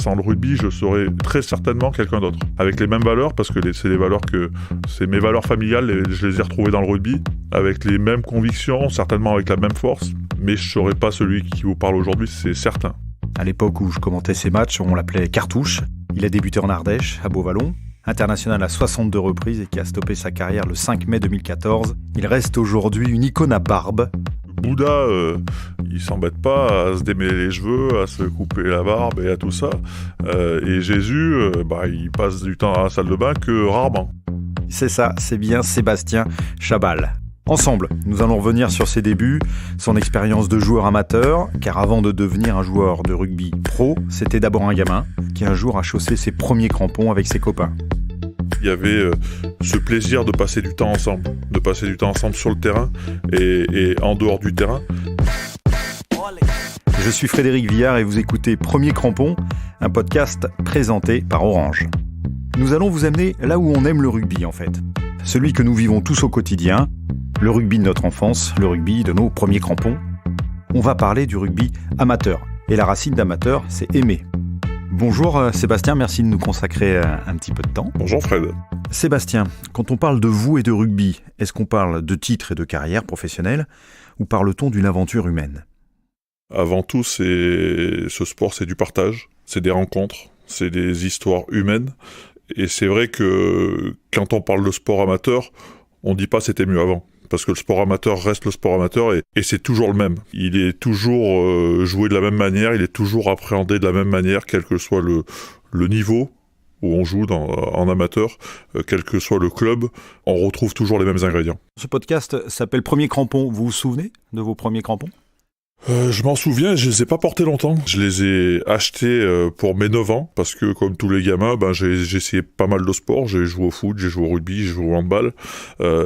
sans le rugby, je serais très certainement quelqu'un d'autre. Avec les mêmes valeurs, parce que c'est mes valeurs familiales, et je les ai retrouvées dans le rugby, avec les mêmes convictions, certainement avec la même force, mais je ne serais pas celui qui vous parle aujourd'hui, c'est certain. À l'époque où je commentais ces matchs, on l'appelait Cartouche. Il a débuté en Ardèche, à Beauvallon. International à 62 reprises et qui a stoppé sa carrière le 5 mai 2014. Il reste aujourd'hui une icône à barbe. Bouddha, il s'embête pas à se démêler les cheveux, à se couper la barbe et à tout ça. Et Jésus, il passe du temps à la salle de bain que rarement. C'est ça, c'est bien Sébastien Chabal. Ensemble, nous allons revenir sur ses débuts, son expérience de joueur amateur, car avant de devenir un joueur de rugby pro, c'était d'abord un gamin qui un jour a chaussé ses premiers crampons avec ses copains. Il y avait ce plaisir de passer du temps ensemble sur le terrain et en dehors du terrain. Je suis Frédéric Villard et vous écoutez Premier Crampon, un podcast présenté par Orange. Nous allons vous amener là où on aime le rugby en fait. Celui que nous vivons tous au quotidien, le rugby de notre enfance, le rugby de nos premiers crampons. On va parler du rugby amateur. Et la racine d'amateur, c'est aimer. Bonjour Sébastien, merci de nous consacrer un petit peu de temps. Bonjour Fred. Sébastien, quand on parle de vous et de rugby, est-ce qu'on parle de titre et de carrière professionnelle ou parle-t-on d'une aventure humaine ? Avant tout, ce sport, c'est du partage, c'est des rencontres, c'est des histoires humaines. Et c'est vrai que quand on parle de sport amateur, on ne dit pas c'était mieux avant. Parce que le sport amateur reste le sport amateur et c'est toujours le même. Il est toujours joué de la même manière, il est toujours appréhendé de la même manière, quel que soit le niveau où on joue en amateur, quel que soit le club, on retrouve toujours les mêmes ingrédients. Ce podcast s'appelle Premier Crampon. Vous vous souvenez de vos premiers crampons ? Je m'en souviens, je les ai pas portés longtemps. Je les ai achetés pour mes 9 ans, parce que comme tous les gamins, j'ai essayé pas mal de sports. J'ai joué au foot, j'ai joué au rugby, j'ai joué au handball.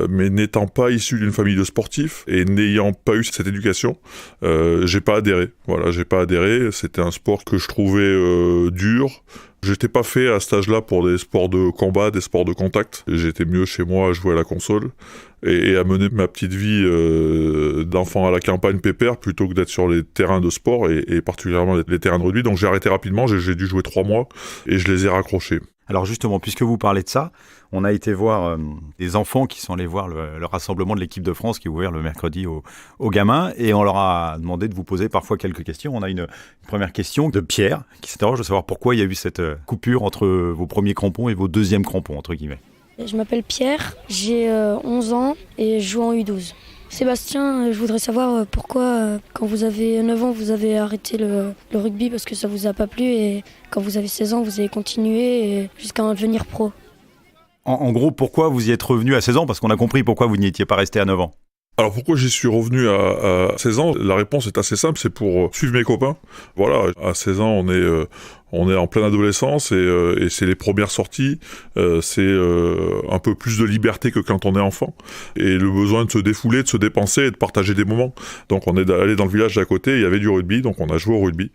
Mais n'étant pas issu d'une famille de sportifs et n'ayant pas eu cette éducation, j'ai pas adhéré. Voilà, j'ai pas adhéré. C'était un sport que je trouvais dur. J'étais pas fait à cet âge-là pour des sports de combat, des sports de contact. J'étais mieux chez moi à jouer à la console et à mener ma petite vie d'enfant à la campagne pépère plutôt que d'être sur les terrains de sport et particulièrement les terrains de rugby. Donc j'ai arrêté rapidement, j'ai dû jouer 3 mois et je les ai raccrochés. Alors justement, puisque vous parlez de ça, on a été voir des enfants qui sont allés voir le rassemblement de l'équipe de France qui est ouvert le mercredi aux gamins et on leur a demandé de vous poser parfois quelques questions. On a une première question de Pierre qui s'interroge de savoir pourquoi il y a eu cette coupure entre vos premiers crampons et vos deuxièmes crampons, entre guillemets. Je m'appelle Pierre, j'ai 11 ans et je joue en U12. Sébastien, je voudrais savoir pourquoi, quand vous avez 9 ans, vous avez arrêté le rugby parce que ça vous a pas plu et quand vous avez 16 ans, vous avez continué jusqu'à devenir pro. En gros, pourquoi vous y êtes revenu à 16 ans ? Parce qu'on a compris pourquoi vous n'y étiez pas resté à 9 ans. Alors pourquoi j'y suis revenu à 16 ans ? La réponse est assez simple, c'est pour suivre mes copains. Voilà, à 16 ans, on est en pleine adolescence et c'est les premières sorties, c'est un peu plus de liberté que quand on est enfant et le besoin de se défouler, de se dépenser et de partager des moments. Donc on est allé dans le village d'à côté, il y avait du rugby, donc on a joué au rugby.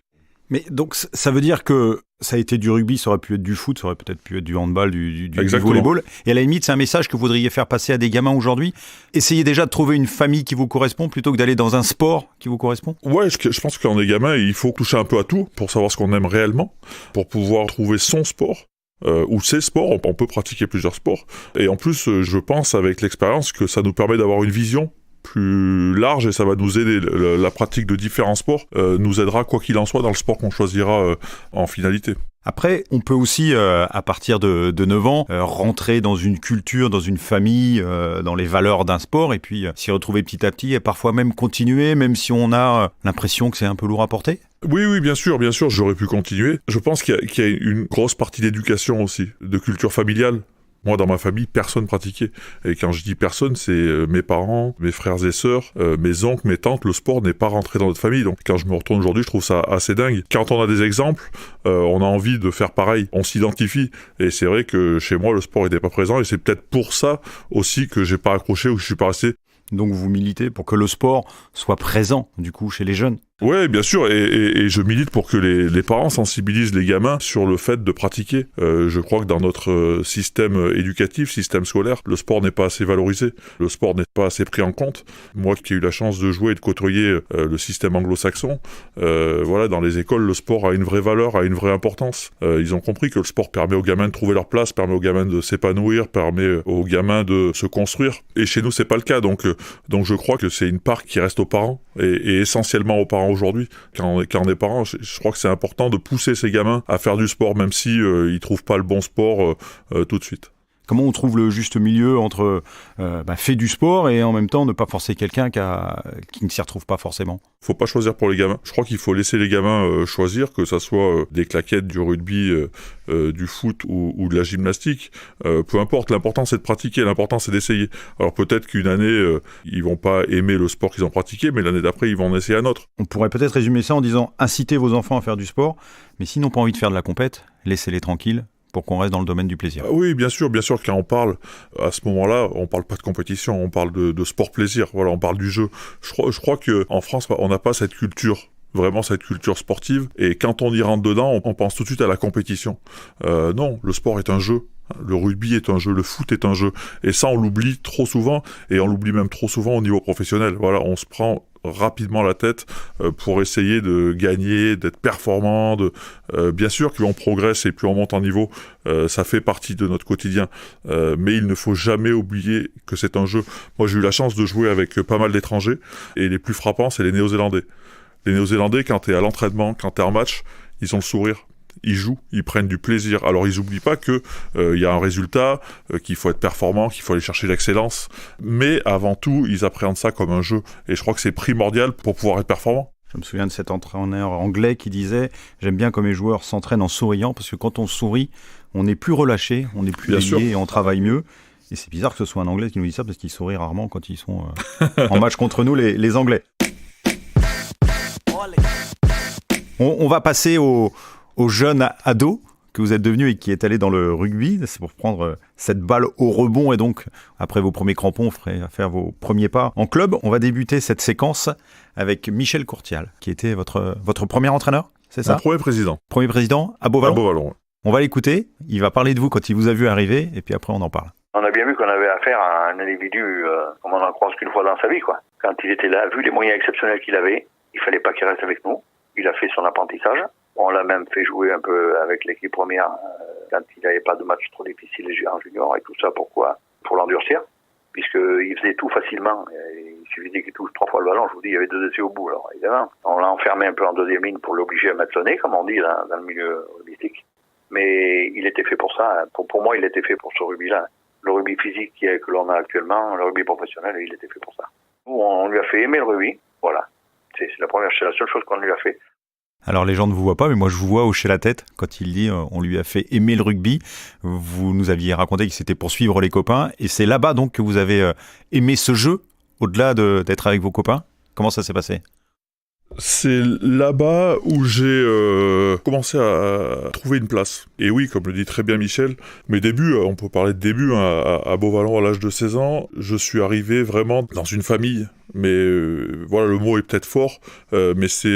Mais donc ça veut dire que ça a été du rugby, ça aurait pu être du foot, ça aurait peut-être pu être du handball, du volleyball. Et à la limite, c'est un message que vous voudriez faire passer à des gamins aujourd'hui. Essayez déjà de trouver une famille qui vous correspond plutôt que d'aller dans un sport qui vous correspond. Ouais, je pense que quand on est gamin, il faut toucher un peu à tout pour savoir ce qu'on aime réellement, pour pouvoir trouver son sport. Ou ses sports, on peut pratiquer plusieurs sports. Et en plus, je pense avec l'expérience que ça nous permet d'avoir une vision plus large et ça va nous aider. La pratique de différents sports nous aidera quoi qu'il en soit dans le sport qu'on choisira en finalité. Après, on peut aussi, à partir de 9 ans, rentrer dans une culture, dans une famille, dans les valeurs d'un sport et puis s'y retrouver petit à petit et parfois même continuer, même si on a l'impression que c'est un peu lourd à porter. Oui, bien sûr, j'aurais pu continuer. Je pense qu'il y a une grosse partie d'éducation aussi, de culture familiale. Moi, dans ma famille, personne pratiquait. Et quand je dis personne, c'est mes parents, mes frères et sœurs, mes oncles, mes tantes. Le sport n'est pas rentré dans notre famille. Donc, quand je me retourne aujourd'hui, je trouve ça assez dingue. Quand on a des exemples, on a envie de faire pareil. On s'identifie. Et c'est vrai que chez moi, le sport n'était pas présent. Et c'est peut-être pour ça aussi que j'ai pas accroché ou que je suis pas resté. Donc, vous militez pour que le sport soit présent, du coup, chez les jeunes. Ouais, bien sûr, et je milite pour que les parents sensibilisent les gamins sur le fait de pratiquer. Je crois que dans notre système éducatif, système scolaire, le sport n'est pas assez valorisé, le sport n'est pas assez pris en compte. Moi qui ai eu la chance de jouer et de côtoyer le système anglo-saxon, voilà, dans les écoles, le sport a une vraie valeur, a une vraie importance. Ils ont compris que le sport permet aux gamins de trouver leur place, permet aux gamins de s'épanouir, permet aux gamins de se construire. Et chez nous, c'est pas le cas, donc je crois que c'est une part qui reste aux parents, et essentiellement aux parents aujourd'hui. Quand on est parent, je crois que c'est important de pousser ces gamins à faire du sport, même si ils trouvent pas le bon sport tout de suite. Comment on trouve le juste milieu entre fait du sport et en même temps ne pas forcer quelqu'un qui ne s'y retrouve pas forcément? Faut pas choisir pour les gamins. Je crois qu'il faut laisser les gamins choisir, que ça soit des claquettes, du rugby, du foot ou de la gymnastique. Peu importe, l'important c'est de pratiquer, l'important c'est d'essayer. Alors peut-être qu'une année, ils vont pas aimer le sport qu'ils ont pratiqué, mais l'année d'après, ils vont en essayer un autre. On pourrait peut-être résumer ça en disant incitez vos enfants à faire du sport, mais s'ils n'ont pas envie de faire de la compète, laissez-les tranquilles, pour qu'on reste dans le domaine du plaisir. Oui, bien sûr, quand on parle, à ce moment-là, on parle pas de compétition, on parle de sport-plaisir, voilà, on parle du jeu. Je crois qu'en France, on n'a pas cette culture, vraiment cette culture sportive, et quand on y rentre dedans, on pense tout de suite à la compétition. Non, le sport est un jeu. Le rugby est un jeu, le foot est un jeu, et ça on l'oublie trop souvent, et on l'oublie même trop souvent au niveau professionnel. Voilà, on se prend rapidement la tête pour essayer de gagner, d'être performant. Bien sûr que plus on progresse et plus on monte en niveau, ça fait partie de notre quotidien, mais il ne faut jamais oublier que c'est un jeu. Moi j'ai eu la chance de jouer avec pas mal d'étrangers, et les plus frappants c'est les Néo-Zélandais. Les Néo-Zélandais, quand t'es à l'entraînement, quand t'es en match, ils ont le sourire. Ils jouent, ils prennent du plaisir. Alors ils n'oublient pas que y a un résultat, qu'il faut être performant, qu'il faut aller chercher l'excellence. Mais avant tout, ils appréhendent ça comme un jeu. Et je crois que c'est primordial pour pouvoir être performant. Je me souviens de cet entraîneur anglais qui disait « J'aime bien quand mes joueurs s'entraînent en souriant parce que quand on sourit, on n'est plus relâché, on n'est plus lié et on travaille mieux. » Et c'est bizarre que ce soit un Anglais qui nous dit ça parce qu'ils sourient rarement quand ils sont en match contre nous, les Anglais. On va passer au jeune ado que vous êtes devenu et qui est allé dans le rugby. C'est pour prendre cette balle au rebond et donc, après vos premiers crampons, faire vos premiers pas en club. On va débuter cette séquence avec Michel Courtial, qui était votre premier entraîneur, c'est ça? Mon premier président. Premier président à Beauvallon. À Beauvallon, ouais. On va l'écouter. Il va parler de vous quand il vous a vu arriver et puis après on en parle. On a bien vu qu'on avait affaire à un individu comme on en croise qu'une fois dans sa vie, quoi. Quand il était là, vu les moyens exceptionnels qu'il avait, il fallait pas qu'il reste avec nous. Il a fait son apprentissage. On l'a même fait jouer un peu avec l'équipe première quand il n'avait pas de match trop difficile en junior et tout ça. Pourquoi? Pour l'endurcir, puisqu'il faisait tout facilement. Il suffisait qu'il touche 3 fois le ballon, je vous dis, il y avait 2 essais au bout, alors évidemment. On l'a enfermé un peu en deuxième ligne pour l'obliger à mettre le nez, comme on dit dans le milieu rugbystique. Mais il était fait pour ça. Pour moi, il était fait pour ce rugby-là. Le rugby physique que l'on a actuellement, le rugby professionnel, il était fait pour ça. Nous, on lui a fait aimer le rugby, voilà. C'est la seule chose qu'on lui a fait. Alors les gens ne vous voient pas, mais moi je vous vois hocher la tête quand il dit on lui a fait aimer le rugby. Vous nous aviez raconté que c'était pour suivre les copains, et c'est là-bas donc que vous avez aimé ce jeu, au-delà d'être avec vos copains. Comment ça s'est passé? C'est là-bas où j'ai commencé à trouver une place. Et oui, comme le dit très bien Michel, mes débuts, on peut parler de débuts à Beauvallon à l'âge de 16 ans, je suis arrivé vraiment dans une famille. Mais voilà, le mot est peut-être fort, mais c'est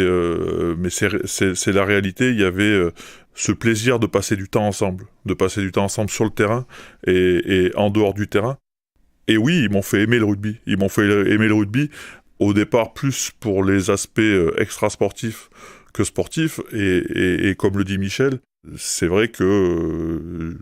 la réalité. Il y avait ce plaisir de passer du temps ensemble sur le terrain et en dehors du terrain. Et oui, ils m'ont fait aimer le rugby. Ils m'ont fait aimer le rugby. Au départ, plus pour les aspects extra-sportifs que sportifs. Et comme le dit Michel, c'est vrai que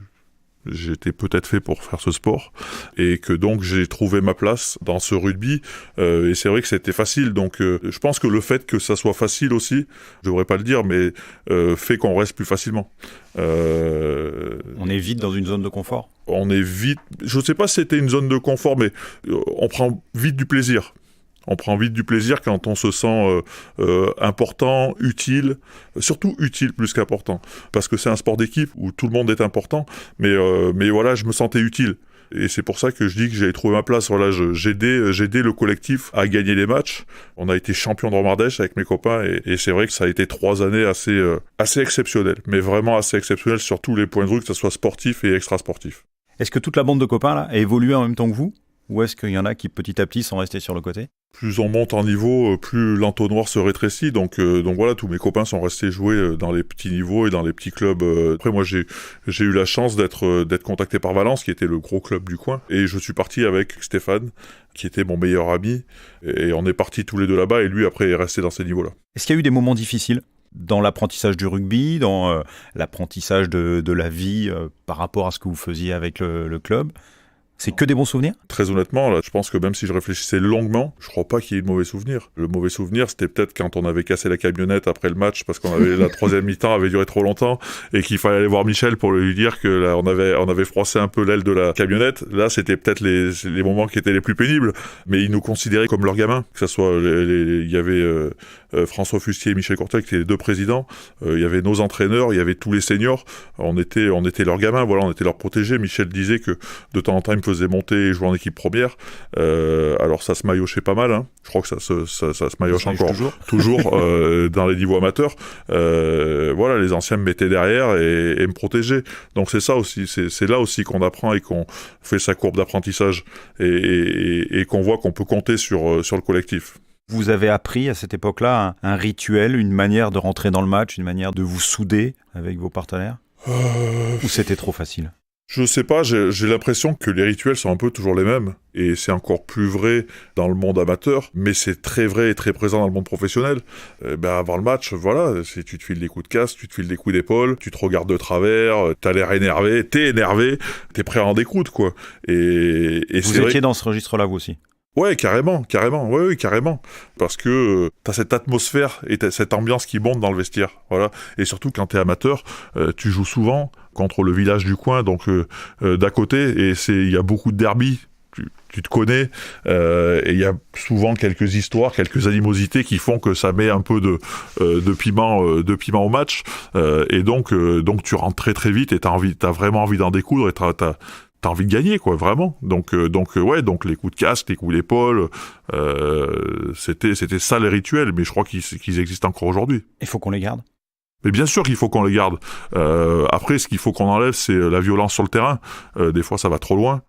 j'étais peut-être fait pour faire ce sport. Et que donc j'ai trouvé ma place dans ce rugby. Et c'est vrai que c'était facile. Donc je pense que le fait que ça soit facile aussi, je devrais pas le dire, mais fait qu'on reste plus facilement. On est vite dans une zone de confort. On est vite... Je sais pas si c'était une zone de confort, mais on prend vite du plaisir. On prend vite du plaisir quand on se sent important, utile, surtout utile plus qu'important, parce que c'est un sport d'équipe où tout le monde est important, mais voilà, je me sentais utile. Et c'est pour ça que je dis que j'ai trouvé ma place. Voilà, j'aidais le collectif à gagner les matchs. On a été champion de Romardèche avec mes copains, et c'est vrai que ça a été 3 années assez exceptionnelles, mais vraiment assez exceptionnelles sur tous les points de vue, que ce soit sportif et extra-sportif. Est-ce que toute la bande de copains là a évolué en même temps que vous ? Ou est-ce qu'il y en a qui petit à petit sont restés sur le côté ? plus on monte en niveau, plus l'entonnoir se rétrécit. Donc voilà, tous mes copains sont restés jouer dans les petits niveaux et dans les petits clubs. Après, moi, j'ai eu la chance d'être contacté par Valence, qui était le gros club du coin. Et je suis parti avec Stéphane, qui était mon meilleur ami. Et on est partis tous les deux là-bas. Et lui, après, est resté dans ces niveaux-là. Est-ce qu'il y a eu des moments difficiles dans l'apprentissage du rugby, dans l'apprentissage de la vie par rapport à ce que vous faisiez avec le club ? C'est que des bons souvenirs ? Très honnêtement, là, je pense que même si je réfléchissais longuement, je crois pas qu'il y ait eu de mauvais souvenirs. Le mauvais souvenir, c'était peut-être quand on avait cassé la camionnette après le match parce qu'on avait la troisième mi-temps avait duré trop longtemps et qu'il fallait aller voir Michel pour lui dire que là, on avait froissé un peu l'aile de la camionnette. Là, c'était peut-être les moments qui étaient les plus pénibles, mais ils nous considéraient comme leurs gamins. Que ça soit il y avait François Fustier et Michel Courtel qui étaient les deux présidents. Il y avait nos entraîneurs, il y avait tous les seniors. On était leurs gamins. Voilà, on était leurs protégés. Michel disait que de temps en temps, il me faisait monter et jouer en équipe première. Alors ça se maillotchait pas mal, hein. Je crois que ça se maillotche encore toujours dans les niveaux amateurs. Voilà, les anciens me mettaient derrière et me protégeaient. Donc c'est ça aussi, c'est là aussi qu'on apprend et qu'on fait sa courbe d'apprentissage et qu'on voit qu'on peut compter sur le collectif. Vous avez appris à cette époque-là un rituel, une manière de rentrer dans le match, une manière de vous souder avec vos partenaires ? Ou c'était trop facile ? Je sais pas, j'ai l'impression que les rituels sont un peu toujours les mêmes. Et c'est encore plus vrai dans le monde amateur, mais c'est très vrai et très présent dans le monde professionnel. Avant le match, voilà, tu te files des coups de casse, tu te files des coups d'épaule, tu te regardes de travers, t'as l'air énervé, t'es prêt à en découdre, quoi. Et vous étiez dans ce registre-là, vous aussi ? Ouais, carrément, ouais, carrément. Parce que t'as cette atmosphère et t'as cette ambiance qui monte dans le vestiaire, voilà. Et surtout quand t'es amateur, tu joues souvent contre le village du coin, donc d'à côté, et il y a beaucoup de derbies. Tu te connais, et il y a souvent quelques histoires, quelques animosités qui font que ça met un peu de piment au match, et donc tu rentres très très vite et t'as vraiment envie d'en découdre et t'as envie de gagner, quoi, vraiment. Donc les coups de casque, les coups d'épaule, c'était ça les rituels, mais je crois qu'ils existent encore aujourd'hui. Il faut qu'on les garde. Mais bien sûr qu'il faut qu'on les garde. Après, ce qu'il faut qu'on enlève, c'est la violence sur le terrain. Des fois, ça va trop loin.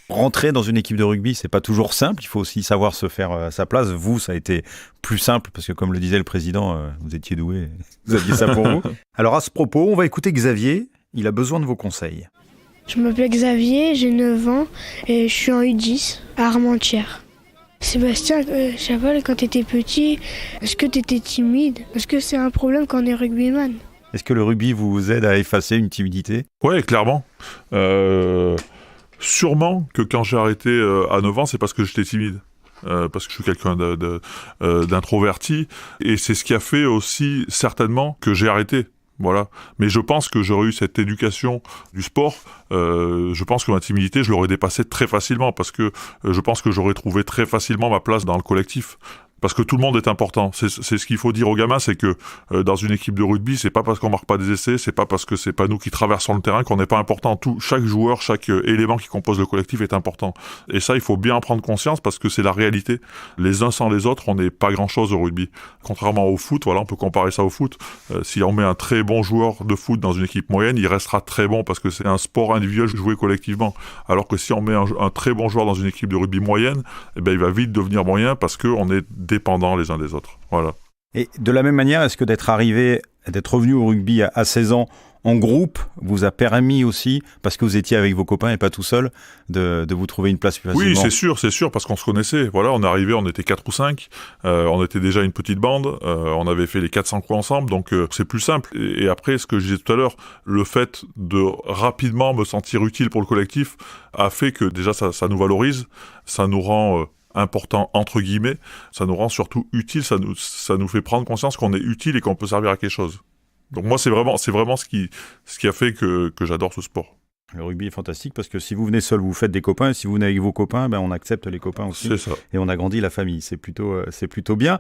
Rentrer dans une équipe de rugby, c'est pas toujours simple. Il faut aussi savoir se faire sa place. Vous, ça a été plus simple parce que, comme le disait le président, vous étiez doué. Vous aviez ça pour vous. Alors, à ce propos, on va écouter Xavier. Il a besoin de vos conseils. Je m'appelle Xavier, j'ai 9 ans et je suis en U10 à Armentières. Sébastien Chabal, quand tu étais petit, est-ce que tu étais timide ? Est-ce que c'est un problème quand on est rugbyman ? Est-ce que le rugby vous aide à effacer une timidité ? Ouais, clairement. Sûrement que quand j'ai arrêté à 9 ans, c'est parce que j'étais timide. Parce que je suis quelqu'un d'introverti. Et c'est ce qui a fait aussi, certainement, que j'ai arrêté. Voilà. Mais je pense que j'aurais eu cette éducation du sport. Je pense que ma timidité, je l'aurais dépassée très facilement parce que je pense que j'aurais trouvé très facilement ma place dans le collectif. Parce que tout le monde est important. C'est ce qu'il faut dire aux gamins, c'est que dans une équipe de rugby, c'est pas parce qu'on marque pas des essais, c'est pas parce que c'est pas nous qui traversons le terrain qu'on n'est pas important. Chaque joueur, chaque élément qui compose le collectif est important. Et ça, il faut bien en prendre conscience parce que c'est la réalité. Les uns sans les autres, on n'est pas grand-chose au rugby. Contrairement au foot, voilà, on peut comparer ça au foot. Si on met un très bon joueur de foot dans une équipe moyenne, il restera très bon parce que c'est un sport individuel joué collectivement. Alors que si on met un très bon joueur dans une équipe de rugby moyenne, eh ben, il va vite devenir moyen parce qu'on est dépendants les uns des autres. Voilà. Et de la même manière, est-ce que d'être revenu au rugby à 16 ans en groupe vous a permis aussi, parce que vous étiez avec vos copains et pas tout seul, de vous trouver une place plus facilement ? Oui, c'est sûr, parce qu'on se connaissait. Voilà, on est arrivé, on était 4 ou 5, on était déjà une petite bande, on avait fait les 400 coups ensemble, donc c'est plus simple. Et après, ce que je disais tout à l'heure, le fait de rapidement me sentir utile pour le collectif a fait que déjà ça nous valorise, ça nous rend important entre guillemets, ça nous rend surtout utile, ça nous fait prendre conscience qu'on est utile et qu'on peut servir à quelque chose. Donc moi c'est vraiment ce qui a fait que j'adore ce sport. Le rugby est fantastique parce que si vous venez seul, vous faites des copains, et si vous venez avec vos copains, on accepte les copains aussi. C'est ça. Et on agrandit la famille, c'est plutôt bien.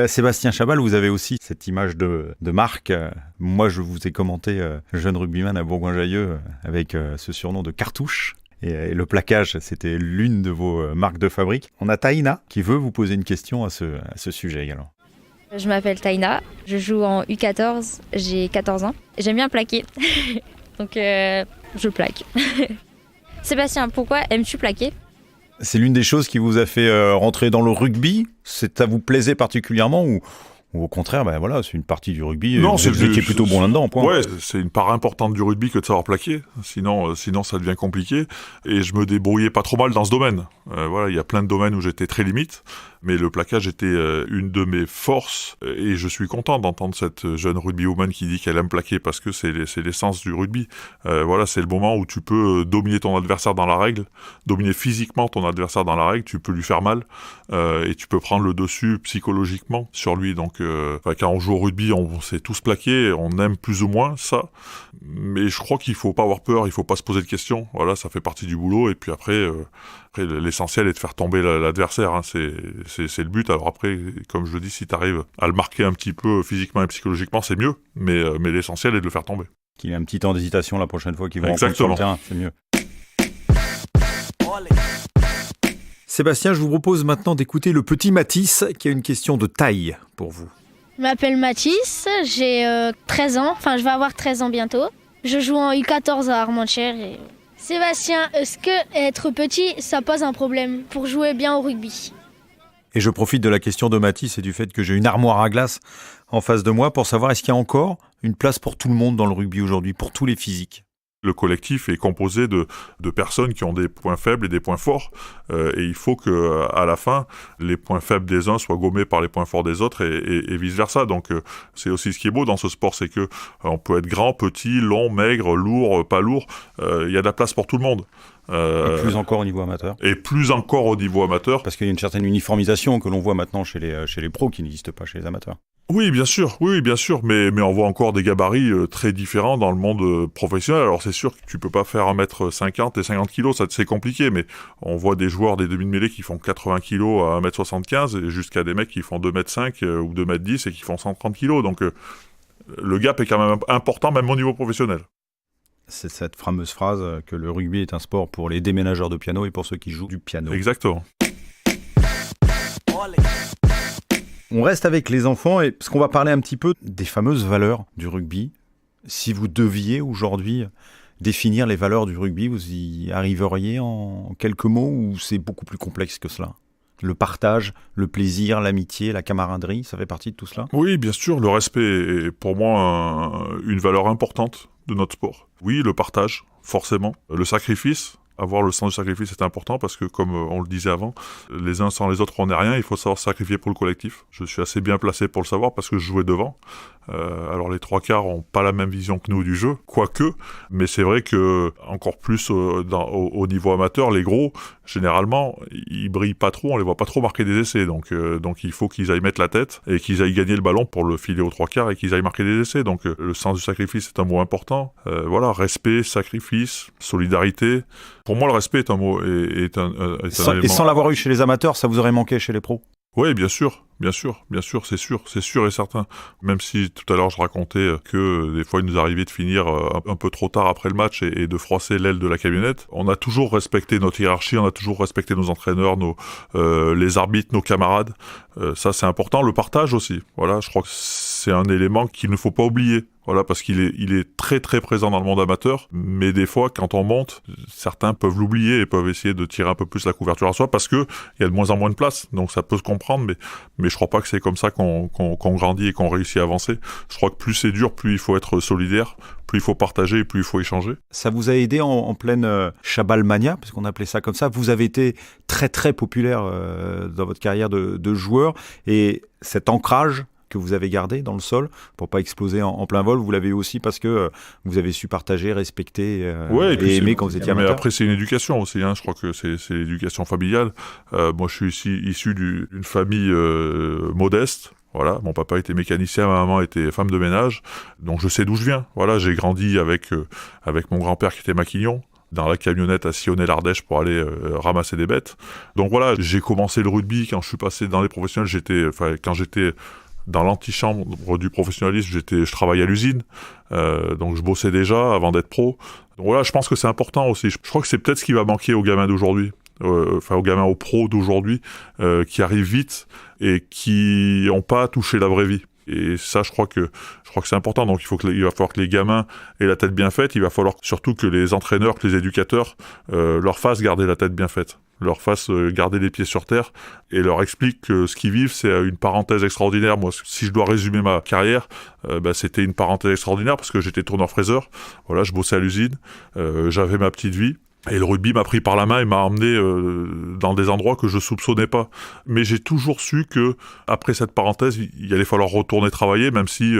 Sébastien Chabal, vous avez aussi cette image de marque. Moi je vous ai commenté jeune rugbyman à Bourgoin-Jallieu avec ce surnom de cartouche. Et le plaquage, c'était l'une de vos marques de fabrique. On a Taïna qui veut vous poser une question à ce sujet également. Je m'appelle Taïna, je joue en U14, j'ai 14 ans. J'aime bien plaquer. Donc je plaque. Sébastien, pourquoi aimes-tu plaquer ? C'est l'une des choses qui vous a fait rentrer dans le rugby ? Ça vous plaisait particulièrement ou au contraire, ben voilà, c'est une partie du rugby. Non, vous étiez plutôt bon là-dedans, point. Ouais, c'est une part importante du rugby que de savoir plaquer. Sinon, ça devient compliqué. Et je me débrouillais pas trop mal dans ce domaine. Voilà, il y a plein de domaines où j'étais très limite. Mais le plaquage était une de mes forces. Et je suis content d'entendre cette jeune rugbywoman qui dit qu'elle aime plaquer parce que c'est l'essence du rugby. Voilà, c'est le moment où tu peux dominer ton adversaire dans la règle, dominer physiquement ton adversaire dans la règle, tu peux lui faire mal et tu peux prendre le dessus psychologiquement sur lui. Donc, quand on joue au rugby, on sait tous plaquer, on aime plus ou moins ça. Mais je crois qu'il faut pas avoir peur, il faut pas se poser de questions. Voilà, ça fait partie du boulot. Et puis après l'essentiel est de faire tomber l'adversaire. Hein. C'est le but. Alors après, comme je le dis, si tu arrives à le marquer un petit peu physiquement et psychologiquement, c'est mieux. Mais l'essentiel est de le faire tomber. Qu'il ait un petit temps d'hésitation la prochaine fois qu'il va rentrer sur le terrain, c'est mieux. Sébastien, je vous propose maintenant d'écouter le petit Mathis qui a une question de taille pour vous. Je m'appelle Mathis, j'ai 13 ans, enfin je vais avoir 13 ans bientôt. Je joue en U14 à Armentières. Sébastien, est-ce que être petit, ça pose un problème pour jouer bien au rugby ? Et je profite de la question de Mathis et du fait que j'ai une armoire à glace en face de moi pour savoir est-ce qu'il y a encore une place pour tout le monde dans le rugby aujourd'hui, pour tous les physiques ? Le collectif est composé de personnes qui ont des points faibles et des points forts. Et il faut que, à la fin, les points faibles des uns soient gommés par les points forts des autres et vice-versa. Donc, c'est aussi ce qui est beau dans ce sport, c'est que on peut être grand, petit, long, maigre, lourd, pas lourd. Il y a de la place pour tout le monde. Et plus encore au niveau amateur. Et plus encore au niveau amateur. Parce qu'il y a une certaine uniformisation que l'on voit maintenant chez les pros qui n'existe pas chez les amateurs. Oui, bien sûr, mais on voit encore des gabarits très différents dans le monde professionnel. Alors c'est sûr que tu peux pas faire 1m50 et 50 kg, ça c'est compliqué, mais on voit des joueurs des demi-mêlées qui font 80 kg à 1m75 et jusqu'à des mecs qui font 2m5 ou 2m10 et qui font 130 kg. Donc le gap est quand même important, même au niveau professionnel. C'est cette fameuse phrase que le rugby est un sport pour les déménageurs de piano et pour ceux qui jouent du piano. Exactement. On reste avec les enfants parce qu'on va parler un petit peu des fameuses valeurs du rugby. Si vous deviez aujourd'hui définir les valeurs du rugby, vous y arriveriez en quelques mots ou c'est beaucoup plus complexe que cela ? Le partage, le plaisir, l'amitié, la camaraderie, ça fait partie de tout cela ? Oui, bien sûr, le respect est pour moi une valeur importante de notre sport. Oui, le partage, forcément. Le sacrifice. Avoir le sens du sacrifice est important parce que, comme on le disait avant, les uns sans les autres, on n'est rien. Il faut savoir sacrifier pour le collectif. Je suis assez bien placé pour le savoir parce que je jouais devant. Alors les trois quarts n'ont pas la même vision que nous du jeu, quoique. Mais c'est vrai que encore plus au niveau amateur, les gros, généralement, ils brillent pas trop. On les voit pas trop marquer des essais. Donc il faut qu'ils aillent mettre la tête et qu'ils aillent gagner le ballon pour le filer aux trois quarts et qu'ils aillent marquer des essais. Donc le sens du sacrifice est un mot important. Voilà, respect, sacrifice, solidarité. Pour moi, le respect est un mot, est un élément. Et sans l'avoir eu chez les amateurs, ça vous aurait manqué chez les pros ? Oui, bien sûr, c'est sûr et certain. Même si tout à l'heure je racontais que des fois il nous arrivait de finir un peu trop tard après le match et de froisser l'aile de la camionnette, on a toujours respecté notre hiérarchie, on a toujours respecté nos entraîneurs, les arbitres, nos camarades. Ça c'est important, le partage aussi. Voilà, je crois que c'est un élément qu'il ne faut pas oublier. Voilà, parce qu'il est très très présent dans le monde amateur, mais des fois quand on monte, certains peuvent l'oublier et peuvent essayer de tirer un peu plus la couverture à soi parce que il y a de moins en moins de place, donc ça peut se comprendre, mais je crois pas que c'est comme ça qu'on grandit et qu'on réussit à avancer. Je crois que plus c'est dur, plus il faut être solidaire, plus il faut partager et plus il faut échanger. Ça vous a aidé en pleine Chabalmania, parce qu'on appelait ça comme ça. Vous avez été très très populaire dans votre carrière de joueur et cet ancrage que vous avez gardé dans le sol pour pas exploser en plein vol, vous l'avez aussi parce que vous avez su partager, respecter et aimer quand vous étiez amateur. Mais après c'est une éducation aussi, hein. Je crois que c'est l'éducation familiale. Moi je suis issu d'une famille modeste. Voilà, mon papa était mécanicien, ma maman était femme de ménage, donc je sais d'où je viens. Voilà, j'ai grandi avec mon grand-père qui était maquignon, dans la camionnette à sillonner l'Ardèche pour aller ramasser des bêtes. Donc voilà, j'ai commencé le rugby quand je suis passé dans les professionnels. Quand j'étais dans l'antichambre du professionnalisme, je travaillais à l'usine, donc je bossais déjà avant d'être pro. Donc voilà, je pense que c'est important aussi. Je crois que c'est peut-être ce qui va manquer aux gamins d'aujourd'hui, aux gamins, aux pros d'aujourd'hui, qui arrivent vite et qui n'ont pas touché la vraie vie. Et ça, je crois que c'est important. Donc, il va falloir que les gamins aient la tête bien faite. Il va falloir surtout que les entraîneurs, que les éducateurs leur fassent garder la tête bien faite, leur fassent garder les pieds sur terre et leur expliquent que ce qu'ils vivent, c'est une parenthèse extraordinaire. Moi, si je dois résumer ma carrière, c'était une parenthèse extraordinaire parce que j'étais tourneur-fraiseur. Voilà, je bossais à l'usine, j'avais ma petite vie. Et le rugby m'a pris par la main et m'a emmené dans des endroits que je soupçonnais pas. Mais j'ai toujours su que après cette parenthèse, il allait falloir retourner travailler, même si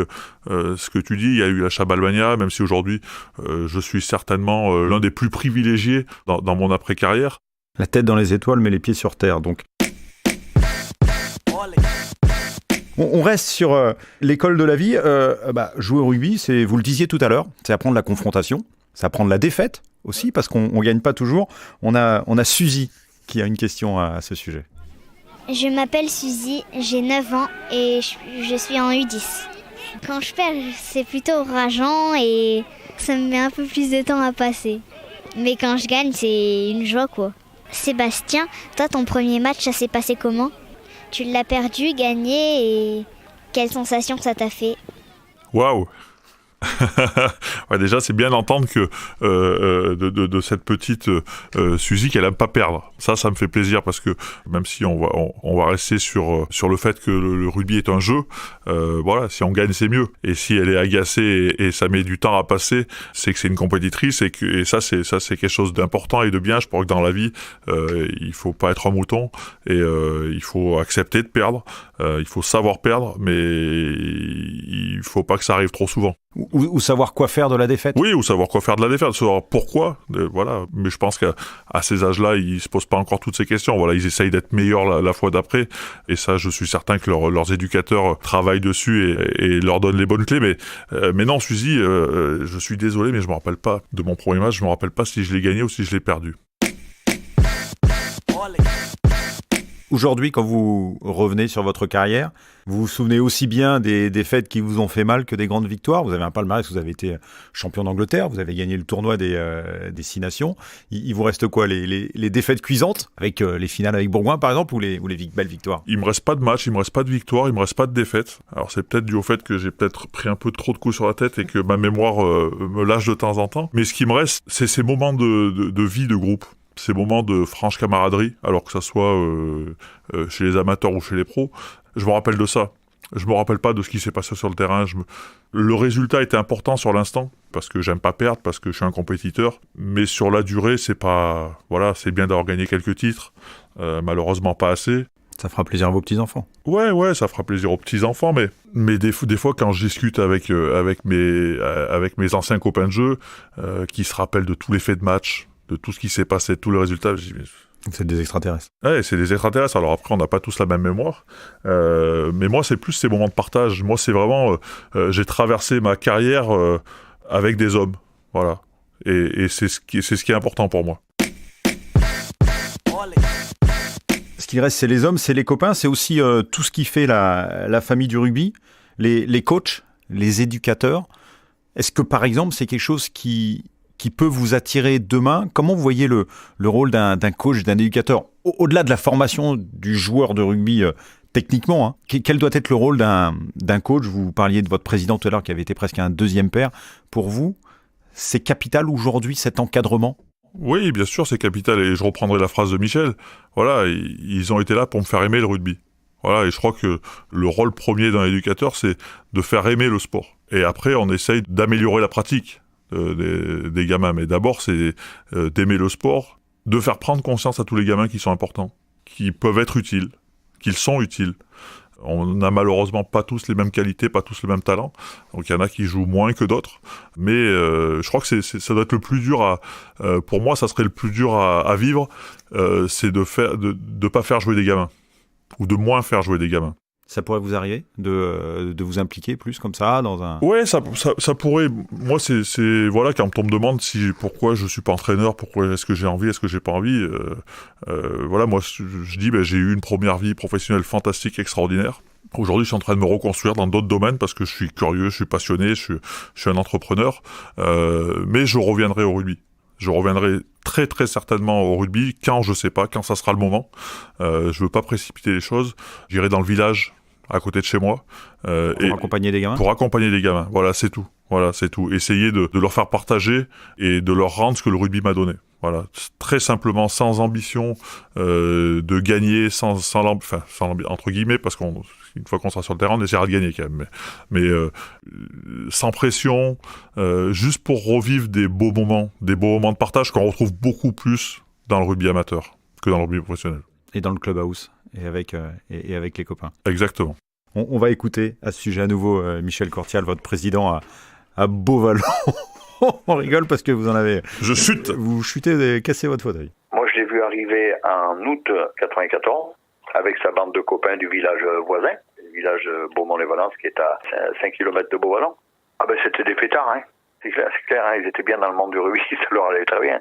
ce que tu dis, il y a eu la Chabalmania, même si aujourd'hui je suis certainement l'un des plus privilégiés dans mon après-carrière. La tête dans les étoiles, mais les pieds sur terre, donc. On reste sur l'école de la vie. Jouer au rugby, vous le disiez tout à l'heure, c'est apprendre la confrontation, c'est apprendre la défaite aussi, parce qu'on ne gagne pas toujours. On a Suzy qui a une question à ce sujet. Je m'appelle Suzy, j'ai 9 ans et je suis en U10. Quand je perds, c'est plutôt rageant et ça me met un peu plus de temps à passer. Mais quand je gagne, c'est une joie, quoi. Sébastien, toi, ton premier match, ça s'est passé comment ? Tu l'as perdu, gagné et quelle sensation ça t'a fait ? Waouh! Ouais, déjà, c'est bien d'entendre que de cette petite Suzy qu'elle aime pas perdre. Ça me fait plaisir parce que même si on va rester sur le fait que le rugby est un jeu, voilà, si on gagne c'est mieux. Et si elle est agacée et ça met du temps à passer, c'est que c'est une compétitrice et ça c'est quelque chose d'important et de bien. Je crois que dans la vie, il faut pas être un mouton et il faut accepter de perdre. Il faut savoir perdre, mais il faut pas que ça arrive trop souvent. Ou savoir quoi faire de la défaite. Oui, ou savoir quoi faire de la défaite, savoir pourquoi, voilà. Mais je pense qu'à ces âges-là, ils se posent pas encore toutes ces questions. Voilà, ils essayent d'être meilleurs la fois d'après. Et ça, je suis certain que leurs éducateurs travaillent dessus et leur donnent les bonnes clés. Mais non, Suzy, je suis désolé, mais je me rappelle pas de mon premier match. Je me rappelle pas si je l'ai gagné ou si je l'ai perdu. Aujourd'hui, quand vous revenez sur votre carrière, vous vous souvenez aussi bien des défaites qui vous ont fait mal que des grandes victoires. Vous avez un palmarès, vous avez été champion d'Angleterre, vous avez gagné le tournoi des 6 nations. Il vous reste quoi, les défaites cuisantes, avec les finales avec Bourgoin par exemple, ou les belles victoires? Il me reste pas de match, il me reste pas de victoire, il me reste pas de défaite. Alors c'est peut-être dû au fait que j'ai peut-être pris un peu trop de coups sur la tête et que ma mémoire me lâche de temps en temps. Mais ce qui me reste, c'est ces moments de vie de groupe. Ces moments de franche camaraderie, alors que ça soit chez les amateurs ou chez les pros, je me rappelle de ça. Je me rappelle pas de ce qui s'est passé sur le terrain. Le résultat était important sur l'instant, parce que j'aime pas perdre, parce que je suis un compétiteur. Mais sur la durée, c'est pas... Voilà, c'est bien d'avoir gagné quelques titres, malheureusement pas assez. Ça fera plaisir à vos petits-enfants. Ouais, ça fera plaisir aux petits-enfants, mais des fois, quand je discute avec mes anciens copains de jeu, qui se rappellent de tous les faits de match, de tout ce qui s'est passé, tous les résultats, je dis... C'est des extraterrestres. Ouais, c'est des extraterrestres. Alors après, on n'a pas tous la même mémoire. Mais moi, c'est plus ces moments de partage. Moi, c'est vraiment... j'ai traversé ma carrière avec des hommes. Voilà. Et c'est ce qui est important pour moi. Ce qui reste, c'est les hommes, c'est les copains. C'est aussi tout ce qui fait la famille du rugby. Les coachs, les éducateurs. Est-ce que, par exemple, c'est quelque chose qui peut vous attirer demain? Comment vous voyez le rôle d'un coach, d'un éducateur, au-delà de la formation du joueur de rugby techniquement, hein, quel doit être le rôle d'un coach? Vous parliez de votre président tout à l'heure qui avait été presque un deuxième père. Pour vous, c'est capital aujourd'hui cet encadrement? Oui, bien sûr, c'est capital. Et je reprendrai la phrase de Michel. Voilà, ils ont été là pour me faire aimer le rugby. Voilà, et je crois que le rôle premier d'un éducateur, c'est de faire aimer le sport. Et après, on essaye d'améliorer la pratique des gamins, mais d'abord c'est d'aimer le sport, de faire prendre conscience à tous les gamins qui sont importants, qui peuvent être utiles, qu'ils sont utiles. On n'a malheureusement pas tous les mêmes qualités, pas tous le même talent, donc il y en a qui jouent moins que d'autres, mais je crois que ça doit être le plus dur pour moi, ça serait le plus dur à vivre, c'est de pas faire jouer des gamins, ou de moins faire jouer des gamins. Ça pourrait vous arriver de vous impliquer plus comme ça dans un... Ouais, ça pourrait. Moi, c'est voilà, quand on me demande pourquoi je suis pas entraîneur, pourquoi est-ce que j'ai envie, est-ce que j'ai pas envie. Voilà, moi, je dis, j'ai eu une première vie professionnelle fantastique, extraordinaire. Aujourd'hui, je suis en train de me reconstruire dans d'autres domaines parce que je suis curieux, je suis passionné, je suis un entrepreneur. Mais je reviendrai au rugby. Je reviendrai très très certainement au rugby quand je sais pas, quand ça sera le moment. Je veux pas précipiter les choses. J'irai dans le village à côté de chez moi. Pour accompagner des gamins ? Pour accompagner des gamins, voilà, c'est tout. Voilà, c'est tout. Essayer de leur faire partager et de leur rendre ce que le rugby m'a donné. Voilà, très simplement, sans ambition de gagner, sans entre guillemets, parce qu'une fois qu'on sera sur le terrain, on essaiera de gagner quand même, mais sans pression, juste pour revivre des beaux moments de partage qu'on retrouve beaucoup plus dans le rugby amateur que dans le rugby professionnel. Et dans le clubhouse, et avec les copains. Exactement. On va écouter à ce sujet à nouveau Michel Courtial, votre président à Beauvallon. On rigole parce que vous en avez... Je chute. Vous chutez et cassez votre fauteuil. Moi, je l'ai vu arriver en août 94 avec sa bande de copains du village voisin, le village Beaumont-les-Valences qui est à 5 km de Beauvallon. Ah ben, c'était des pétards, hein. C'est clair, hein. Ils étaient bien dans le monde du rugby, ça leur allait très bien.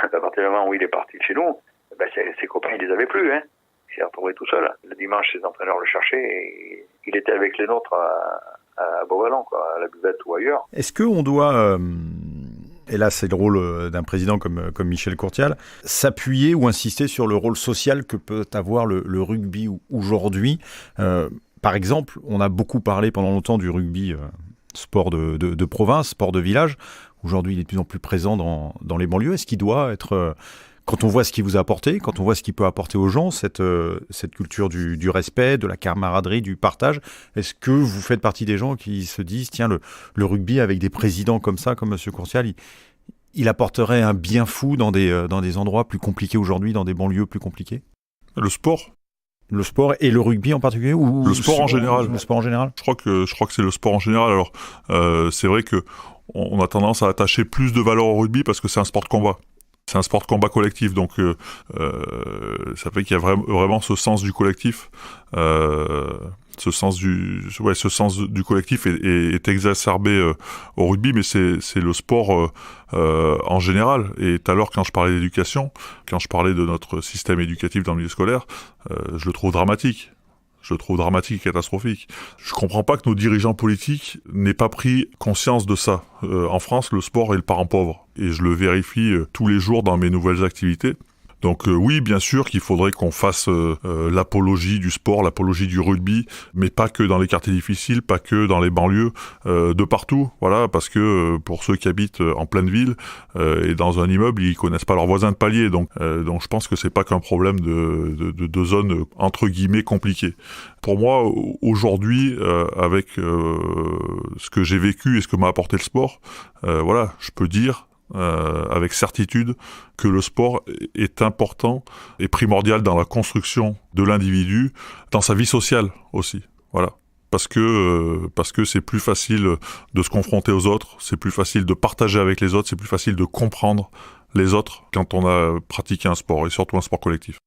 À partir du moment où il est parti de chez nous, ben, ses copains, ils les avaient plus, hein. Il s'est retrouvé tout seul. Le dimanche, ses entraîneurs le cherchaient et il était avec les nôtres à Beauvallon, quoi, à la buvette ou ailleurs. Est-ce qu'on doit, et là c'est le rôle d'un président comme Michel Courtial, s'appuyer ou insister sur le rôle social que peut avoir le rugby aujourd'hui ? Par exemple, on a beaucoup parlé pendant longtemps du rugby sport de province, sport de village. Aujourd'hui, il est de plus en plus présent dans les banlieues. Est-ce qu'il doit être... Quand on voit ce qu'il vous a apporté, quand on voit ce qu'il peut apporter aux gens, cette culture du respect, de la camaraderie, du partage, est-ce que vous faites partie des gens qui se disent, tiens, le rugby avec des présidents comme ça, comme M. Courtial, il apporterait un bien fou dans des endroits plus compliqués aujourd'hui, dans des banlieues plus compliquées ? Le sport et le rugby en particulier, ou le sport en général. Le sport en général. Je crois que c'est le sport en général. Alors, c'est vrai que on a tendance à attacher plus de valeur au rugby parce que c'est un sport de combat. C'est un sport de combat collectif, donc ça fait qu'il y a vraiment ce sens du collectif. Ce sens du collectif est exacerbé au rugby, mais c'est le sport en général. Et tout à l'heure, quand je parlais d'éducation, quand je parlais de notre système éducatif dans le milieu scolaire, je le trouve dramatique. Je le trouve dramatique et catastrophique. Je comprends pas que nos dirigeants politiques n'aient pas pris conscience de ça. En France, le sport est le parent pauvre. Et je le vérifie tous les jours dans mes nouvelles activités. Donc oui, bien sûr qu'il faudrait qu'on fasse l'apologie du sport, l'apologie du rugby, mais pas que dans les quartiers difficiles, pas que dans les banlieues, de partout. Voilà, parce que pour ceux qui habitent en pleine ville et dans un immeuble, ils connaissent pas leurs voisins de palier. Donc je pense que c'est pas qu'un problème de zones entre guillemets compliquées. Pour moi, aujourd'hui, avec ce que j'ai vécu et ce que m'a apporté le sport, voilà, je peux dire avec certitude que le sport est important et primordial dans la construction de l'individu, dans sa vie sociale aussi. Voilà. Parce que c'est plus facile de se confronter aux autres, c'est plus facile de partager avec les autres, c'est plus facile de comprendre les autres quand on a pratiqué un sport, et surtout un sport collectif.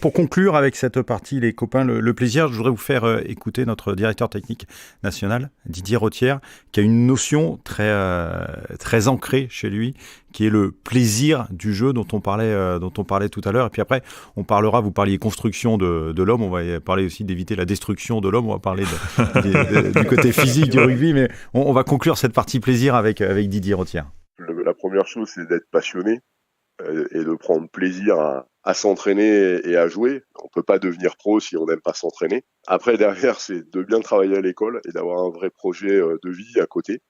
Pour conclure avec cette partie, les copains, le plaisir, je voudrais vous faire écouter notre directeur technique national, Didier Rothière, qui a une notion très ancrée chez lui, qui est le plaisir du jeu dont on parlait tout à l'heure. Et puis après, vous parliez construction de l'homme, on va parler aussi d'éviter la destruction de l'homme, on va parler du côté physique du rugby, mais on va conclure cette partie plaisir avec Didier Rothière. La première chose, c'est d'être passionné et de prendre plaisir à s'entraîner et à jouer. On peut pas devenir pro si on n'aime pas s'entraîner. Après, derrière, c'est de bien travailler à l'école et d'avoir un vrai projet de vie à côté.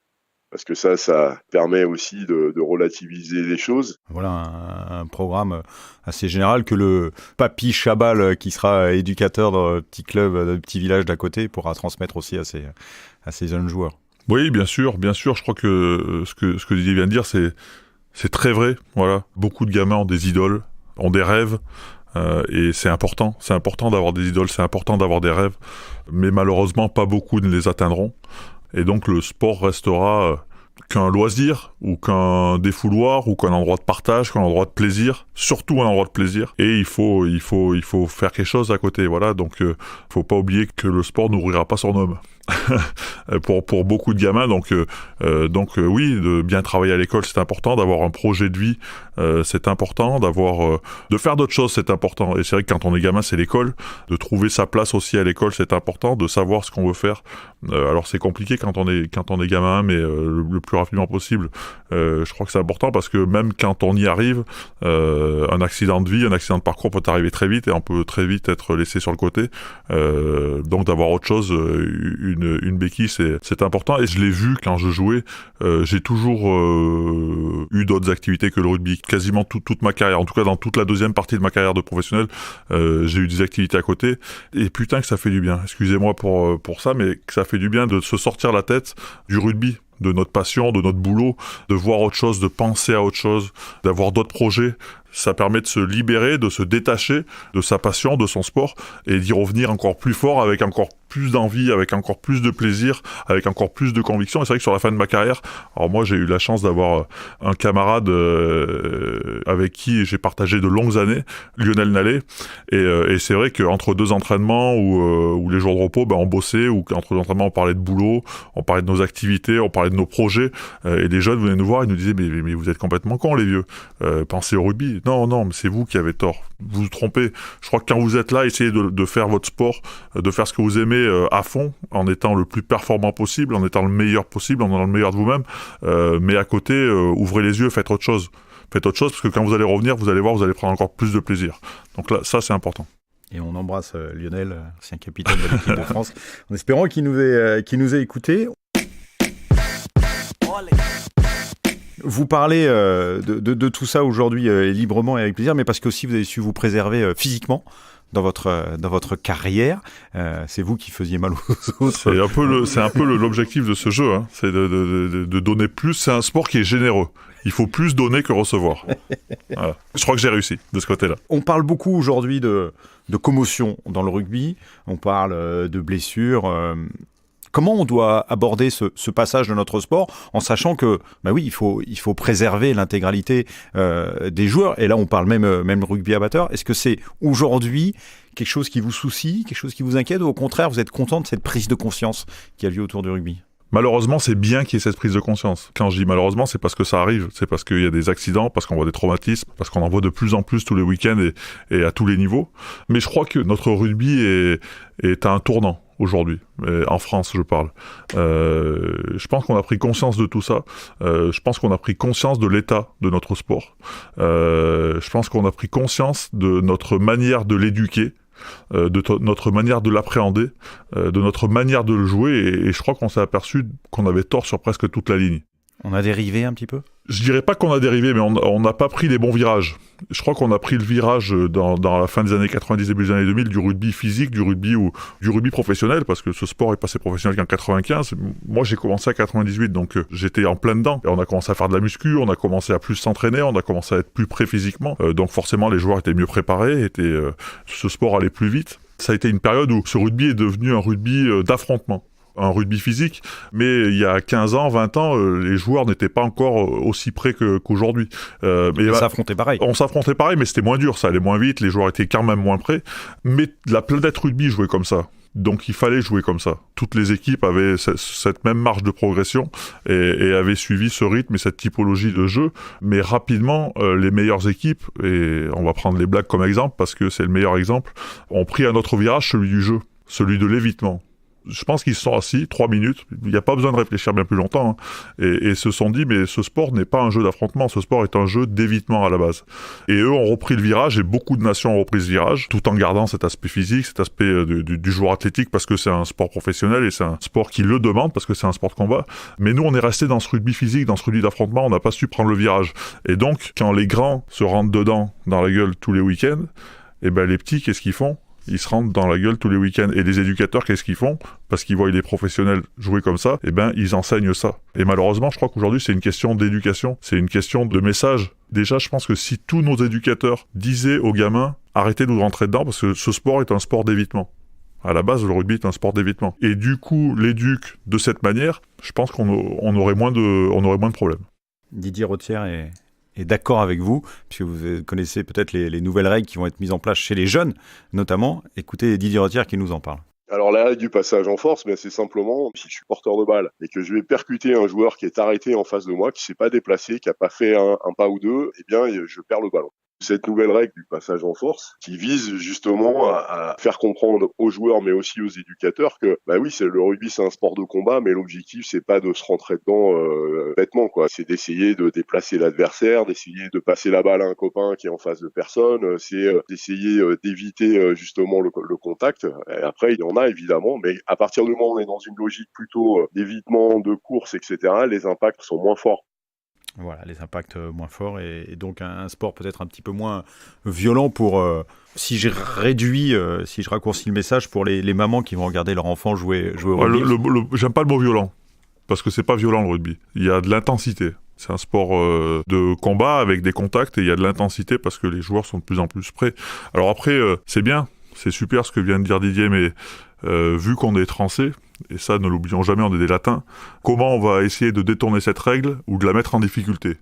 Parce que ça permet aussi de relativiser les choses. Voilà un programme assez général que le papy Chabal, qui sera éducateur dans le petit club, dans le petit village d'à côté, pourra transmettre aussi à ses jeunes joueurs. Oui, bien sûr. Je crois que ce que Didier vient de dire, c'est très vrai. Voilà. Beaucoup de gamins ont des idoles, ont des rêves, et c'est important. C'est important d'avoir des idoles, c'est important d'avoir des rêves, mais malheureusement, pas beaucoup ne les atteindront. Et donc le sport restera qu'un loisir, ou qu'un défouloir, ou qu'un endroit de partage, qu'un endroit de plaisir, surtout un endroit de plaisir. Et il faut faire quelque chose à côté. Voilà. Donc faut pas oublier que le sport nourrira pas son homme. pour beaucoup de gamins. Donc oui, de bien travailler à l'école, c'est important. D'avoir un projet de vie, c'est important. De faire d'autres choses, c'est important. Et c'est vrai que quand on est gamin, c'est l'école. De trouver sa place aussi à l'école, c'est important. De savoir ce qu'on veut faire. Alors c'est compliqué quand on est gamin, mais le plus rapidement possible. Je crois que c'est important parce que même quand on y arrive, un accident de vie, un accident de parcours peut arriver très vite et on peut très vite être laissé sur le côté. Donc d'avoir autre chose, une béquille, c'est important. Et je l'ai vu quand je jouais. J'ai toujours eu d'autres activités que le rugby. Quasiment toute ma carrière, en tout cas dans toute la deuxième partie de ma carrière de professionnel, j'ai eu des activités à côté. Et putain que ça fait du bien. Excusez-moi pour ça, mais que ça fait du bien de se sortir la tête du rugby, de notre passion, de notre boulot, de voir autre chose, de penser à autre chose, d'avoir d'autres projets. Ça permet de se libérer, de se détacher de sa passion, de son sport, et d'y revenir encore plus fort, avec encore plus d'envie, avec encore plus de plaisir, avec encore plus de conviction. Et c'est vrai que sur la fin de ma carrière, alors moi j'ai eu la chance d'avoir un camarade avec qui j'ai partagé de longues années, Lionel Nallet, et c'est vrai qu'entre deux entraînements ou les jours de repos, on bossait, ou entre les entraînements on parlait de boulot, on parlait de nos activités, on parlait de nos projets, et les jeunes venaient nous voir et nous disaient mais vous êtes complètement cons les vieux, pensez au rugby. Non, mais c'est vous qui avez tort. Vous vous trompez. Je crois que quand vous êtes là, essayez de faire votre sport, de faire ce que vous aimez à fond, en étant le plus performant possible, en étant le meilleur possible, en étant le meilleur de vous-même. Mais à côté, ouvrez les yeux, faites autre chose. Faites autre chose, parce que quand vous allez revenir, vous allez voir, vous allez prendre encore plus de plaisir. Donc là, ça, c'est important. Et on embrasse Lionel, ancien capitaine de l'équipe de France, en espérant qu'il nous ait écoutés. Vous parlez de tout ça aujourd'hui librement et avec plaisir, mais parce qu'aussi vous avez su vous préserver physiquement dans votre carrière. C'est vous qui faisiez mal aux autres. C'est un peu l'objectif de ce jeu, hein. C'est de donner plus. C'est un sport qui est généreux. Il faut plus donner que recevoir. Voilà. Je crois que j'ai réussi de ce côté-là. On parle beaucoup aujourd'hui de commotion dans le rugby. On parle de blessures. Comment on doit aborder ce passage de notre sport en sachant que, oui, il faut préserver l'intégralité des joueurs. Et là, on parle même rugby amateur. Est-ce que c'est aujourd'hui quelque chose qui vous soucie, quelque chose qui vous inquiète, ou au contraire, vous êtes content de cette prise de conscience qui a lieu autour du rugby ? Malheureusement, c'est bien qu'il y ait cette prise de conscience. Quand je dis malheureusement, c'est parce que ça arrive. C'est parce qu'il y a des accidents, parce qu'on voit des traumatismes, parce qu'on en voit de plus en plus tous les week-ends et à tous les niveaux. Mais je crois que notre rugby est à un tournant aujourd'hui. En France, je parle. Je pense qu'on a pris conscience de tout ça. Je pense qu'on a pris conscience de l'état de notre sport. Je pense qu'on a pris conscience de notre manière de l'éduquer, de notre manière de l'appréhender, de notre manière de le jouer, et je crois qu'on s'est aperçu qu'on avait tort sur presque toute la ligne. On a dérivé un petit peu ? Je dirais pas qu'on a dérivé, mais on n'a pas pris les bons virages. Je crois qu'on a pris le virage dans la fin des années 90, début des années 2000, du rugby physique, du rugby professionnel, parce que ce sport est passé professionnel qu'en 95. Moi, j'ai commencé à 98, donc j'étais en plein dedans. Et on a commencé à faire de la muscu, on a commencé à plus s'entraîner, on a commencé à être plus prêt physiquement. Donc forcément, les joueurs étaient mieux préparés, ce sport allait plus vite. Ça a été une période où ce rugby est devenu un rugby d'affrontement. Un rugby physique, mais il y a 15 ans, 20 ans, les joueurs n'étaient pas encore aussi près qu'aujourd'hui. Mais on s'affrontait pareil. On s'affrontait pareil, mais c'était moins dur, ça allait moins vite, les joueurs étaient quand même moins près. Mais la planète rugby jouait comme ça. Donc il fallait jouer comme ça. Toutes les équipes avaient cette même marge de progression et avaient suivi ce rythme et cette typologie de jeu. Mais rapidement, les meilleures équipes, et on va prendre les Blacks comme exemple parce que c'est le meilleur exemple, ont pris un autre virage, celui du jeu, celui de l'évitement. Je pense qu'ils se sont assis 3 minutes, il n'y a pas besoin de réfléchir bien plus longtemps, hein, et se sont dit mais ce sport n'est pas un jeu d'affrontement, ce sport est un jeu d'évitement à la base. Et eux ont repris le virage, et beaucoup de nations ont repris ce virage, tout en gardant cet aspect physique, cet aspect du joueur athlétique, parce que c'est un sport professionnel et c'est un sport qui le demande, parce que c'est un sport de combat. Mais nous on est resté dans ce rugby physique, dans ce rugby d'affrontement, on n'a pas su prendre le virage. Et donc quand les grands se rentrent dedans, dans la gueule tous les week-ends, et les petits, qu'est-ce qu'ils font ? Ils se rentrent dans la gueule tous les week-ends. Et les éducateurs, qu'est-ce qu'ils font ? Parce qu'ils voient les professionnels jouer comme ça, ils enseignent ça. Et malheureusement, je crois qu'aujourd'hui, c'est une question d'éducation. C'est une question de message. Déjà, je pense que si tous nos éducateurs disaient aux gamins, arrêtez de vous rentrer dedans, parce que ce sport est un sport d'évitement. À la base, le rugby est un sport d'évitement. Et du coup, l'éduque de cette manière, je pense qu'on aurait moins de problèmes. Didier Rottière est d'accord avec vous, puisque vous connaissez peut-être les nouvelles règles qui vont être mises en place chez les jeunes, notamment. Écoutez Didier Rottière qui nous en parle. Alors la règle du passage en force, c'est simplement, si je suis porteur de balle et que je vais percuter un joueur qui est arrêté en face de moi, qui s'est pas déplacé, qui a pas fait un pas ou deux, eh bien je perds le ballon. Cette nouvelle règle du passage en force, qui vise justement à faire comprendre aux joueurs, mais aussi aux éducateurs que, oui, le rugby, c'est un sport de combat, mais l'objectif, c'est pas de se rentrer dedans bêtement, quoi. C'est d'essayer de déplacer l'adversaire, d'essayer de passer la balle à un copain qui est en face de personne, c'est d'essayer d'éviter justement le contact. Et après, il y en a évidemment, mais à partir du moment où on est dans une logique plutôt d'évitement, de course, etc., les impacts sont moins forts. Voilà, les impacts moins forts et donc un sport peut-être un petit peu moins violent pour, si je raccourcis le message, pour les mamans qui vont regarder leur enfant jouer au rugby. J'aime pas le mot violent, parce que c'est pas violent le rugby. Il y a de l'intensité. C'est un sport de combat avec des contacts et il y a de l'intensité parce que les joueurs sont de plus en plus prêts. Alors après, c'est bien, c'est super ce que vient de dire Didier, mais vu qu'on est français, et ça ne l'oublions jamais, on est des latins, comment on va essayer de détourner cette règle ou de la mettre en difficulté ?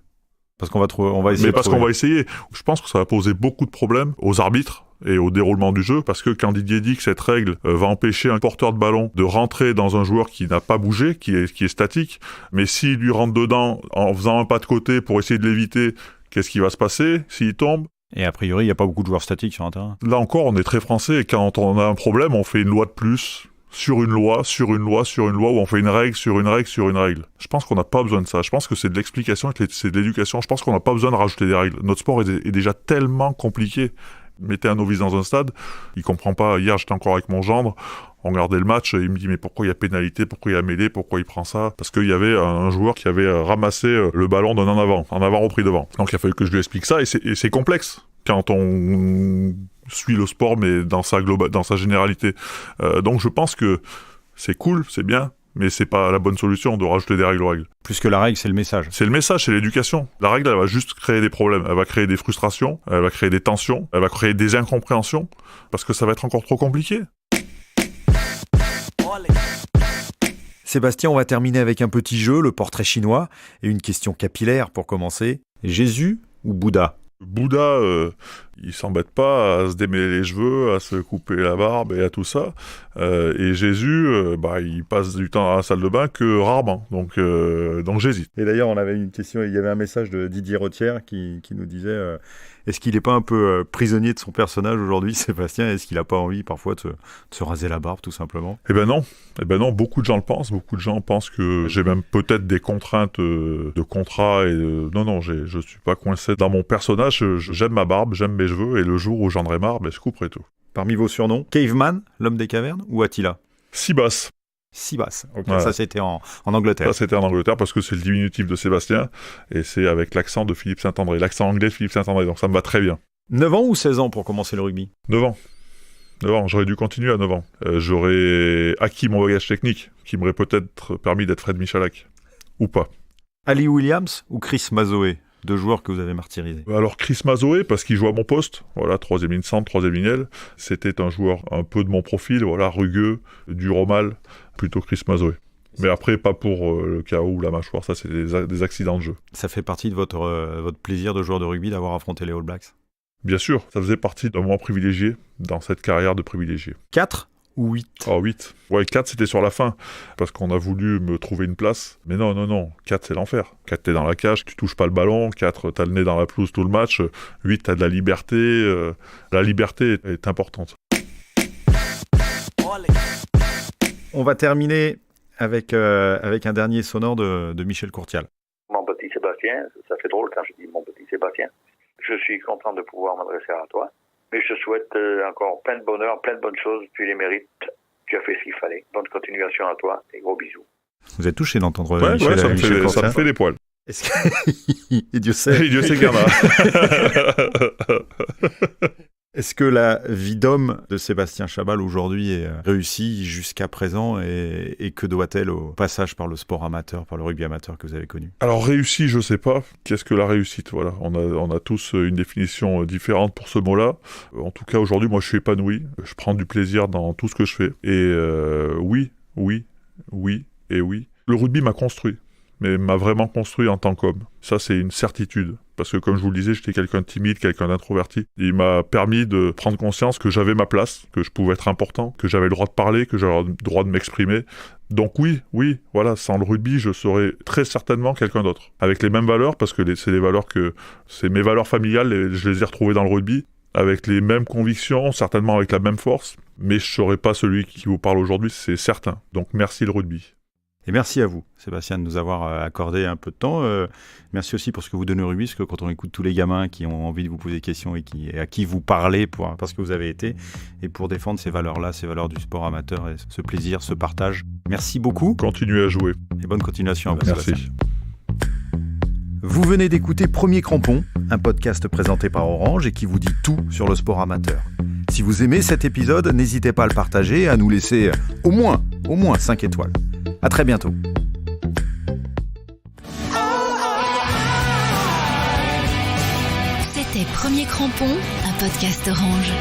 Parce qu'on va essayer. Mais parce qu'on va essayer. Je pense que ça va poser beaucoup de problèmes aux arbitres et au déroulement du jeu, parce que quand Didier dit que cette règle va empêcher un porteur de ballon de rentrer dans un joueur qui n'a pas bougé, qui est statique, mais s'il lui rentre dedans en faisant un pas de côté pour essayer de l'éviter, qu'est-ce qui va se passer s'il tombe ? Et a priori, il n'y a pas beaucoup de joueurs statiques sur un terrain. Là encore, on est très français, et quand on a un problème, on fait une loi de plus, sur une loi, sur une loi, sur une loi, où on fait une règle, sur une règle, sur une règle. Je pense qu'on n'a pas besoin de ça. Je pense que c'est de l'explication, c'est de l'éducation. Je pense qu'on n'a pas besoin de rajouter des règles. Notre sport est déjà tellement compliqué. Mettez un novice dans un stade, il comprend pas. Hier, j'étais encore avec mon gendre, on regardait le match, et il me dit mais pourquoi il y a pénalité, pourquoi il y a mêlée, pourquoi il prend ça ? Parce qu'il y avait un joueur qui avait ramassé le ballon d'un en avant repris devant. Donc il a fallu que je lui explique ça, et c'est complexe quand on suit le sport, mais dans sa généralité. Donc je pense que c'est cool, c'est bien, mais c'est pas la bonne solution de rajouter des règles aux règles. Plus que la règle, c'est le message. C'est le message, c'est l'éducation. La règle, elle va juste créer des problèmes, elle va créer des frustrations, elle va créer des tensions, elle va créer des incompréhensions, parce que ça va être encore trop compliqué. Sébastien, on va terminer avec un petit jeu, le portrait chinois, et une question capillaire pour commencer. Jésus ou Bouddha ? Bouddha, il s'embête pas à se démêler les cheveux, à se couper la barbe et à tout ça. Et Jésus, il passe du temps à la salle de bain que rarement. Donc j'hésite. Et d'ailleurs, on avait une question, il y avait un message de Didier Rothière qui nous disait est-ce qu'il n'est pas un peu prisonnier de son personnage aujourd'hui, Sébastien ? Est-ce qu'il n'a pas envie parfois de se raser la barbe, tout simplement ? Eh ben non, beaucoup de gens le pensent. Beaucoup de gens pensent que j'ai même peut-être des contraintes de contrat. Non, je suis pas coincé dans mon personnage. J'aime ma barbe, j'aime mes cheveux, et le jour où j'en aurai marre, je couperai tout. Parmi vos surnoms, Caveman, l'homme des cavernes, ou Attila ? Sibas. Sibas, ok, voilà. Ça c'était en Angleterre. Ça c'était en Angleterre parce que c'est le diminutif de Sébastien et c'est avec l'accent de Philippe Saint-André, l'accent anglais de Philippe Saint-André, donc ça me va très bien. 9 ans ou 16 ans pour commencer le rugby ? 9 ans, j'aurais dû continuer à 9 ans. J'aurais acquis mon bagage technique qui m'aurait peut-être permis d'être Fred Michalak, ou pas. Ali Williams ou Chris Mazoé ? 2 joueurs que vous avez martyrisés. Alors Chris Mazoé, parce qu'il joue à mon poste, voilà, 3e ligne centre, 3e ligne aile. C'était un joueur un peu de mon profil, voilà, rugueux, dur au mal, plutôt Chris Mazoé. Mais après, pas pour le KO ou la mâchoire, ça c'est des accidents de jeu. Ça fait partie de votre plaisir de joueur de rugby d'avoir affronté les All Blacks ? Bien sûr, ça faisait partie d'un moment privilégié dans cette carrière de privilégié. 4 ou 8 ? 8. Ouais, 4 c'était sur la fin, parce qu'on a voulu me trouver une place. Mais non, 4 c'est l'enfer. 4 t'es dans la cage, tu touches pas le ballon. 4 t'as le nez dans la pelouse tout le match. 8 t'as de la liberté. La liberté est importante. On va terminer avec un dernier sonore de Michel Courtial. Mon petit Sébastien, ça fait drôle quand je dis mon petit Sébastien. Je suis content de pouvoir m'adresser à toi. Mais je souhaite encore plein de bonheur, plein de bonnes choses. Tu les mérites. Tu as fait ce qu'il fallait. Bonne continuation à toi et gros bisous. Vous êtes touché d'entendre Michel Courtial. Ça me fait des poils. Et Dieu sait qu'il y en a. Est-ce que la vie d'homme de Sébastien Chabal aujourd'hui est réussie jusqu'à présent et que doit-elle au passage par le sport amateur, par le rugby amateur que vous avez connu ? Alors réussi, je sais pas. Qu'est-ce que la réussite ? Voilà, on a tous une définition différente pour ce mot-là. En tout cas, aujourd'hui, moi, je suis épanoui. Je prends du plaisir dans tout ce que je fais. Et oui. Le rugby m'a construit. mais m'a vraiment construit en tant qu'homme. Ça, c'est une certitude. Parce que comme je vous le disais, j'étais quelqu'un de timide, quelqu'un d'introverti. Il m'a permis de prendre conscience que j'avais ma place, que je pouvais être important, que j'avais le droit de parler, que j'avais le droit de m'exprimer. Donc oui, voilà, sans le rugby, je serais très certainement quelqu'un d'autre. Avec les mêmes valeurs, parce que c'est mes valeurs familiales, et je les ai retrouvées dans le rugby, avec les mêmes convictions, certainement avec la même force, mais je serais pas celui qui vous parle aujourd'hui, c'est certain. Donc merci le rugby. Et merci à vous, Sébastien, de nous avoir accordé un peu de temps. Merci aussi pour ce que vous donnez au rugby, parce que quand on écoute tous les gamins qui ont envie de vous poser des questions et à qui vous parlez parce que vous avez été, et pour défendre ces valeurs-là, ces valeurs du sport amateur, et ce plaisir, ce partage. Merci beaucoup. Continuez à jouer. Et bonne continuation à vous, merci. Sébastien. Vous venez d'écouter Premier Crampon, un podcast présenté par Orange et qui vous dit tout sur le sport amateur. Si vous aimez cet épisode, n'hésitez pas à le partager et à nous laisser au moins 5 étoiles. À très bientôt. C'était Premier Crampon, un podcast Orange.